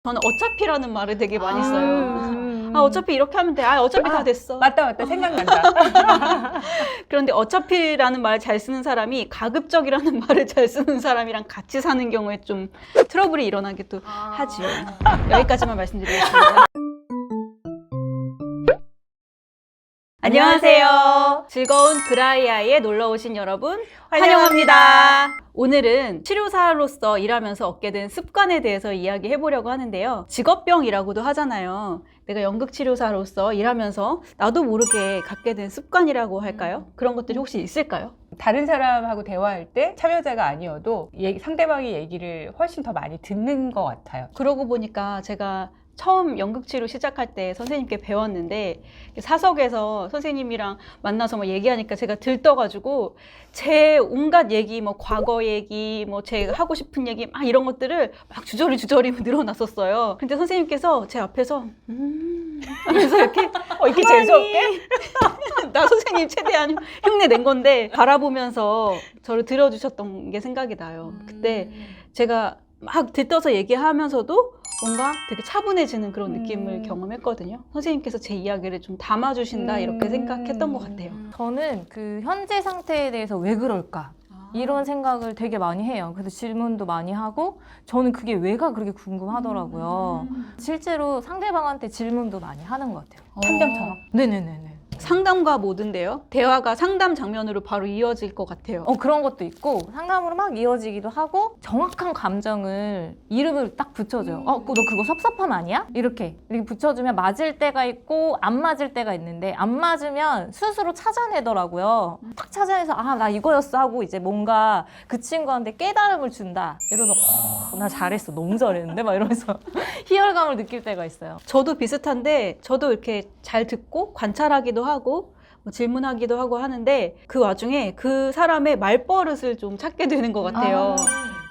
저는 어차피라는 말을 되게 많이 써요. 어차피 이렇게 하면 돼. 어차피 다 됐어. 맞다. 생각난다. 그런데 어차피라는 말을 잘 쓰는 사람이 가급적이라는 말을 잘 쓰는 사람이랑 같이 사는 경우에 좀 트러블이 일어나기도 하죠. 여기까지만 말씀드리겠습니다. 안녕하세요. 즐거운 그라이아이에 놀러 오신 여러분 환영합니다. 오늘은 치료사로서 일하면서 얻게 된 습관에 대해서 이야기해 보려고 하는데요. 직업병이라고도 하잖아요. 내가 연극치료사로서 일하면서 나도 모르게 갖게 된 습관이라고 할까요? 그런 것들이 혹시 있을까요? 다른 사람하고 대화할 때 참여자가 아니어도 상대방의 얘기를 훨씬 더 많이 듣는 것 같아요. 그러고 보니까 제가 처음 연극치료 시작할 때 선생님께 배웠는데 사석에서 선생님이랑 만나서 뭐 얘기하니까 제가 들떠가지고 제 온갖 얘기, 뭐 과거 얘기, 뭐 제가 하고 싶은 얘기 막 이런 것들을 막 주저리 늘어놨었어요. 근데 선생님께서 제 앞에서 하면서 이렇게 이렇게 재수없게? 나 선생님 최대한 흉내 낸 건데 바라보면서 저를 들어주셨던 게 생각이 나요. 그때 제가 막 들떠서 얘기하면서도 뭔가 되게 차분해지는 그런 느낌을 경험했거든요. 선생님께서 제 이야기를 좀 담아주신다 이렇게 생각했던 것 같아요. 저는 그 현재 상태에 대해서 왜 그럴까? 이런 생각을 되게 많이 해요. 그래서 질문도 많이 하고 저는 그게 왜가 그렇게 궁금하더라고요. 실제로 상대방한테 질문도 많이 하는 것 같아요. 상담처럼? 네네네네. 상담과 모든데요. 대화가 상담 장면으로 바로 이어질 것 같아요. 그런 것도 있고 상담으로 막 이어지기도 하고 정확한 감정을 이름을 딱 붙여줘요. 너 그거 섭섭함 아니야? 이렇게 붙여주면 맞을 때가 있고 안 맞을 때가 있는데 안 맞으면 스스로 찾아내더라고요. 딱 찾아내서 나 이거였어 하고 이제 뭔가 그 친구한테 깨달음을 준다. 이러면 나 잘했어. 너무 잘했는데? 막 이러면서 희열감을 느낄 때가 있어요. 저도 비슷한데 저도 이렇게 잘 듣고 관찰하기도 하고 뭐 질문하기도 하고 하는데 그 와중에 그 사람의 말버릇을 좀 찾게 되는 것 같아요.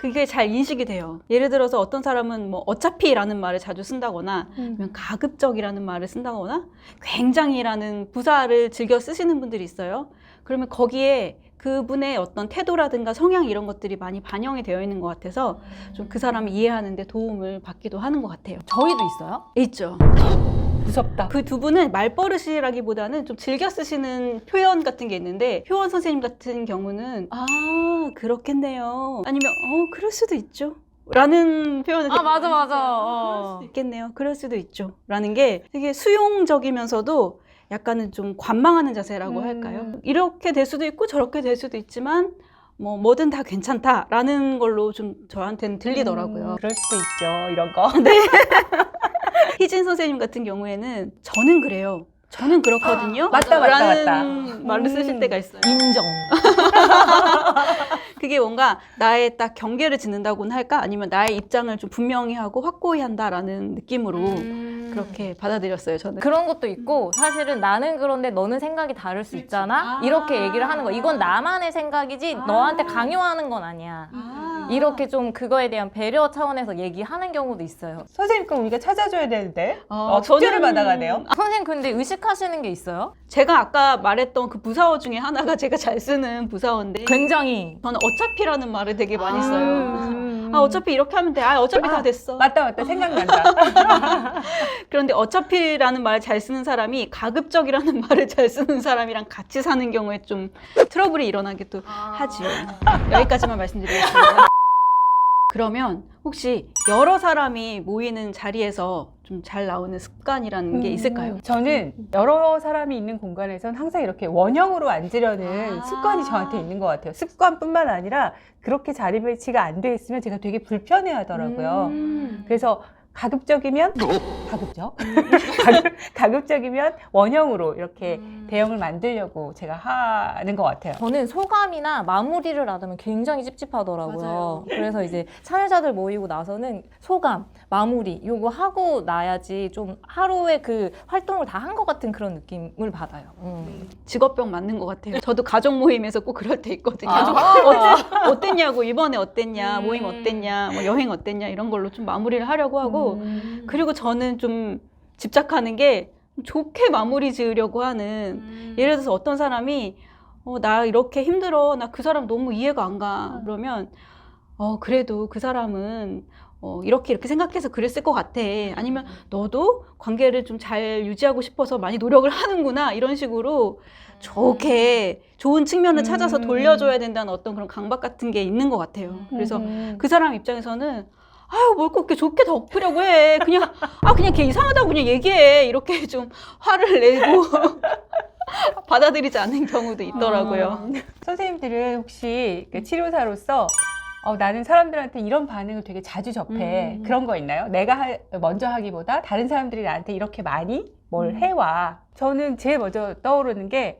그게 잘 인식이 돼요. 예를 들어서 어떤 사람은 뭐 어차피라는 말을 자주 쓴다거나 아니면 가급적이라는 말을 쓴다거나 굉장히라는 부사를 즐겨 쓰시는 분들이 있어요. 그러면 거기에 그분의 어떤 태도라든가 성향 이런 것들이 많이 반영이 되어 있는 것 같아서 좀 그 사람을 이해하는 데 도움을 받기도 하는 것 같아요. 저희도 있어요? 있죠. 무섭다. 그 두 분은 말버릇이라기보다는 좀 즐겨 쓰시는 표현 같은 게 있는데 효원 선생님 같은 경우는 그렇겠네요. 아니면 그럴 수도 있죠. 라는 표현을 맞아. 그럴 수도 있겠네요. 그럴 수도 있죠. 라는 게 되게 수용적이면서도 약간은 좀 관망하는 자세라고 할까요? 이렇게 될 수도 있고 저렇게 될 수도 있지만 뭐든 다 괜찮다라는 걸로 좀 저한테는 들리더라고요. 그럴 수도 있죠. 이런 거. 희진 선생님 같은 경우에는 저는 그래요. 저는 그렇거든요. 맞다. 라는 말을 쓰실 때가 있어요. 인정. 그게 뭔가 나의 딱 경계를 짓는다고는 할까? 아니면 나의 입장을 좀 분명히 하고 확고히 한다라는 느낌으로 그렇게 받아들였어요, 저는. 그런 것도 있고 사실은 나는 그런데 너는 생각이 다를 수 있잖아? 이렇게 얘기를 하는 거. 이건 나만의 생각이지 너한테 강요하는 건 아니야. 이렇게 좀 그거에 대한 배려 차원에서 얘기하는 경우도 있어요. 선생님 그럼 우리가 찾아줘야 되는데 저는 숙제를 받아가네요. 선생님 근데 의식하시는 게 있어요? 제가 아까 말했던 그 부사어 중에 하나가 제가 잘 쓰는 부사어인데 굉장히 저는 어차피라는 말을 되게 많이 써요. 어차피 이렇게 하면 돼. 어차피 다 됐어. 맞다. 생각난다. 그런데 어차피라는 말을 잘 쓰는 사람이 가급적이라는 말을 잘 쓰는 사람이랑 같이 사는 경우에 좀 트러블이 일어나기도 하죠. 여기까지만 말씀드리겠습니다. 그러면 혹시 여러 사람이 모이는 자리에서 좀 잘 나오는 습관이라는 게 있을까요? 저는 여러 사람이 있는 공간에선 항상 이렇게 원형으로 앉으려는 습관이 저한테 있는 것 같아요. 습관뿐만 아니라 그렇게 자리 배치가 안 돼 있으면 제가 되게 불편해 하더라고요. 그래서 가급적이면 가급적이면 원형으로 이렇게 대형을 만들려고 제가 하는 것 같아요. 저는 소감이나 마무리를 놔두면 굉장히 찝찝하더라고요. 맞아요. 그래서 이제 참여자들 모이고 나서는 소감, 마무리 요거 하고 나야지 좀 하루에 그 활동을 다 한 것 같은 그런 느낌을 받아요. 직업병 맞는 것 같아요. 저도 가족 모임에서 꼭 그럴 때 있거든요. 어땠냐고, 이번에 어땠냐, 모임 어땠냐, 뭐 여행 어땠냐 이런 걸로 좀 마무리를 하려고 하고 그리고 저는 좀 집착하는 게 좋게 마무리 지으려고 하는 예를 들어서 어떤 사람이 나 이렇게 힘들어, 나 그 사람 너무 이해가 안 가 그러면 그래도 그 사람은 이렇게 생각해서 그랬을 것 같아. 아니면 너도 관계를 좀 잘 유지하고 싶어서 많이 노력을 하는구나. 이런 식으로 좋게 좋은 측면을 찾아서 돌려줘야 된다는 어떤 그런 강박 같은 게 있는 것 같아요. 그래서 그 사람 입장에서는 아유, 뭘 그렇게 좋게 덮으려고 해. 그냥, 그냥 걔 이상하다고 그냥 얘기해. 이렇게 좀 화를 내고 받아들이지 않는 경우도 있더라고요. 선생님들은 혹시 그 치료사로서 나는 사람들한테 이런 반응을 되게 자주 접해. 그런 거 있나요? 내가 먼저 하기보다 다른 사람들이 나한테 이렇게 많이 뭘 해와. 저는 제일 먼저 떠오르는 게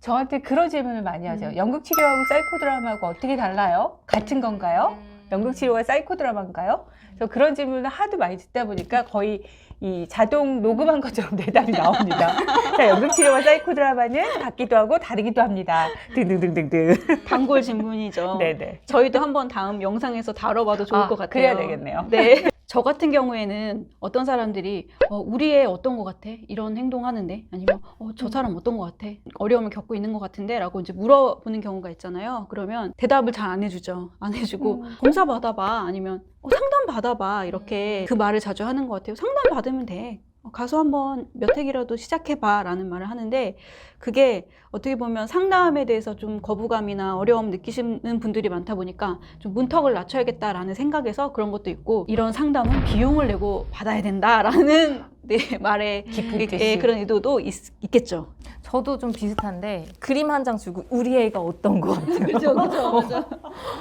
저한테 그런 질문을 많이 하죠. 연극 치료하고 사이코 드라마하고 어떻게 달라요? 같은 건가요? 연극 치료가 사이코 드라마인가요? 그래서 그런 질문을 하도 많이 듣다 보니까 거의 이 자동 녹음한 것처럼 대답이 나옵니다. 자, 연극 치료와 사이코 드라마는 같기도 하고 다르기도 합니다. 등등등등등. 단골 질문이죠. 네네. 저희도 한번 다음 영상에서 다뤄봐도 좋을 것 같아요. 그래야 되겠네요. 네. 저 같은 경우에는 어떤 사람들이 우리 애 어떤 것 같아? 이런 행동하는데 아니면 저 사람 어떤 것 같아? 어려움을 겪고 있는 것 같은데? 라고 이제 물어보는 경우가 있잖아요. 그러면 대답을 잘 안 해주죠. 안 해주고 검사 받아봐 아니면 상담 받아봐 이렇게 그 말을 자주 하는 것 같아요. 상담 받으면 돼. 가서 한번 몇 핵이라도 시작해봐 라는 말을 하는데 그게 어떻게 보면 상담에 대해서 좀 거부감이나 어려움 느끼시는 분들이 많다 보니까 좀 문턱을 낮춰야겠다라는 생각에서 그런 것도 있고 이런 상담은 비용을 내고 받아야 된다라는 네, 말에 깊은 뜻이. 그런 의도도 있겠죠. 저도 좀 비슷한데 그림 한 장 주고 우리 애가 어떤 거 같아요. 그죠.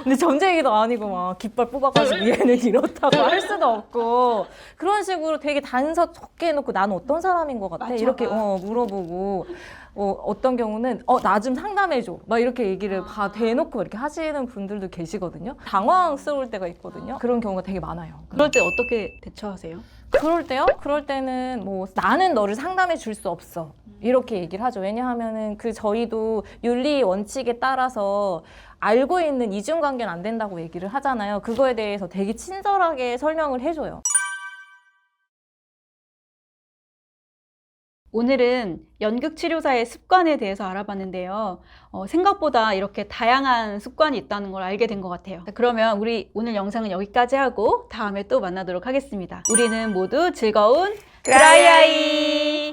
근데 전쟁이도 아니고 막 깃발 뽑아가지고 얘는 이렇다고 할 수도 없고 그런 식으로 되게 단서 적게 해놓고 나는 어떤 사람인 것 같아? 맞아. 이렇게 물어보고 어떤 경우는 나 좀 상담해줘 막 이렇게 얘기를 다 대놓고 이렇게 하시는 분들도 계시거든요. 당황스러울 때가 있거든요. 그런 경우가 되게 많아요. 그럴 때 어떻게 대처하세요? 그럴 때요? 그럴 때는 뭐 나는 너를 상담해 줄 수 없어. 이렇게 얘기를 하죠. 왜냐하면은 저희도 윤리 원칙에 따라서 알고 있는 이중 관계는 안 된다고 얘기를 하잖아요. 그거에 대해서 되게 친절하게 설명을 해줘요. 오늘은 연극치료사의 습관에 대해서 알아봤는데요. 생각보다 이렇게 다양한 습관이 있다는 걸 알게 된 것 같아요. 그러면 우리 오늘 영상은 여기까지 하고 다음에 또 만나도록 하겠습니다. 우리는 모두 즐거운 드라이아이!